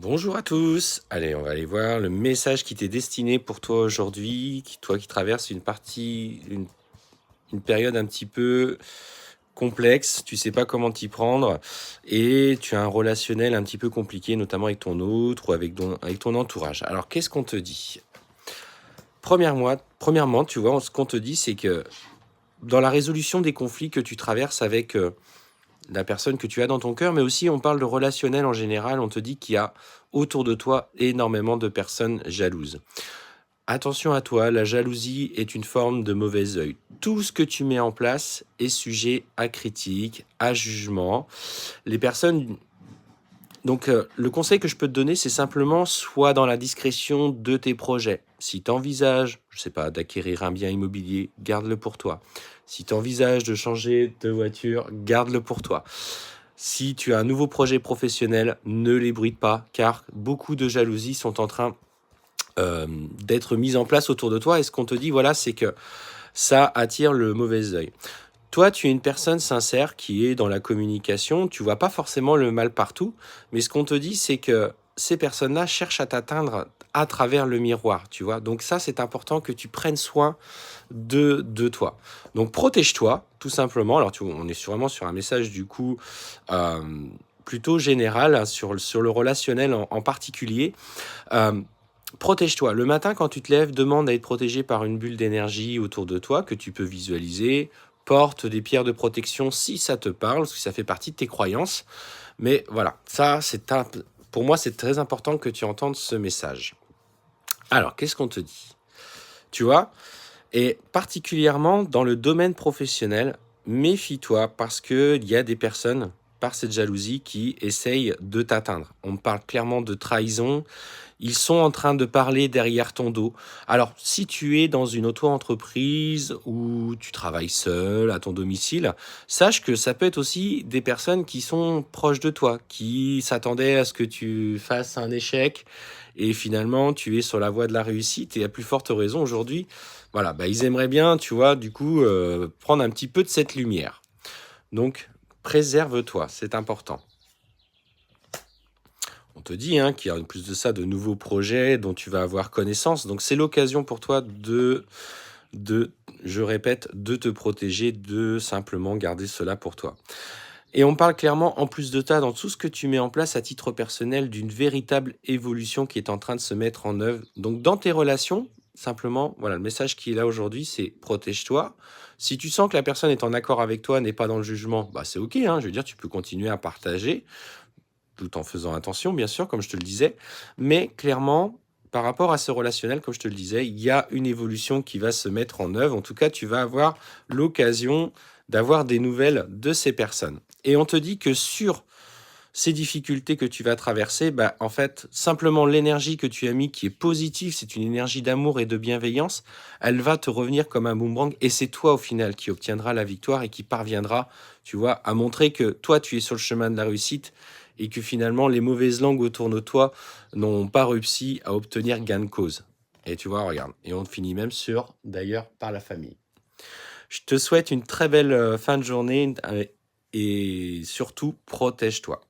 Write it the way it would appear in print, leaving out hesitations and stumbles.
Bonjour à tous. Allez, on va aller voir le message qui t'est destiné pour toi aujourd'hui, toi qui traverses une période un petit peu complexe, tu sais pas comment t'y prendre et tu as un relationnel un petit peu compliqué, notamment avec ton autre ou avec ton entourage. Alors, qu'est-ce qu'on te dit? Premièrement, tu vois, ce qu'on te dit, c'est que dans la résolution des conflits que tu traverses avec la personne que tu as dans ton cœur, mais aussi on parle de relationnel en général, on te dit qu'il y a autour de toi énormément de personnes jalouses. Attention à toi, la jalousie est une forme de mauvais œil. Tout ce que tu mets en place est sujet à critique, à jugement. Les personnes le conseil que je peux te donner, c'est simplement sois dans la discrétion de tes projets. Si tu envisages, je sais pas, d'acquérir un bien immobilier, garde-le pour toi. Si tu envisages de changer de voiture, garde-le pour toi. Si tu as un nouveau projet professionnel, ne l'ébruite pas, car beaucoup de jalousies sont en train d'être mises en place autour de toi. Et ce qu'on te dit, voilà, c'est que ça attire le mauvais œil. Toi, tu es une personne sincère qui est dans la communication, tu vois pas forcément le mal partout, mais ce qu'on te dit, c'est que ces personnes-là cherchent à t'atteindre à travers le miroir, tu vois. Donc ça, c'est important que tu prennes soin de toi. Donc protège-toi, tout simplement. Alors, on est vraiment sur un message, du coup, euh, plutôt général, hein, sur le relationnel en particulier. Euh, Protège-toi. Le matin, quand tu te lèves, demande à être protégé par une bulle d'énergie autour de toi que tu peux visualiser. Porte des pierres de protection si ça te parle, parce que ça fait partie de tes croyances. Mais voilà, pour moi, c'est très important que tu entendes ce message. Alors, qu'est-ce qu'on te dit? Tu vois, et particulièrement dans le domaine professionnel, méfie-toi parce qu'il y a des personnes, par cette jalousie, qui essayent de t'atteindre. On me parle clairement de trahison. Ils sont en train de parler derrière ton dos. Alors, si tu es dans une auto-entreprise ou tu travailles seul à ton domicile, sache que ça peut être aussi des personnes qui sont proches de toi, qui s'attendaient à ce que tu fasses un échec et finalement tu es sur la voie de la réussite et à plus forte raison aujourd'hui. Voilà, bah, ils aimeraient bien, tu vois, du coup, prendre un petit peu de cette lumière. Donc, préserve-toi, c'est important. On te dit hein, qu'il y a en plus de ça de nouveaux projets dont tu vas avoir connaissance. Donc c'est l'occasion pour toi je répète, de te protéger, de simplement garder cela pour toi. Et on parle clairement, en plus de ça, dans tout ce que tu mets en place à titre personnel, d'une véritable évolution qui est en train de se mettre en œuvre. Donc dans tes relations, simplement, voilà, le message qui est là aujourd'hui, c'est protège-toi. Si tu sens que la personne est en accord avec toi, n'est pas dans le jugement, bah c'est ok, hein, je veux dire, tu peux continuer à partager tout en faisant attention, bien sûr, comme je te le disais. Mais clairement, par rapport à ce relationnel, comme je te le disais, il y a une évolution qui va se mettre en œuvre. En tout cas, tu vas avoir l'occasion d'avoir des nouvelles de ces personnes. Et on te dit que sur ces difficultés que tu vas traverser, bah, en fait, simplement l'énergie que tu as mis, qui est positive, c'est une énergie d'amour et de bienveillance, elle va te revenir comme un boomerang et c'est toi au final qui obtiendra la victoire et qui parviendra, tu vois, à montrer que toi, tu es sur le chemin de la réussite et que finalement, les mauvaises langues autour de toi n'ont pas réussi à obtenir gain de cause. Et tu vois, regarde, et on finit même sur, d'ailleurs, par la famille. Je te souhaite une très belle fin de journée et surtout, protège-toi.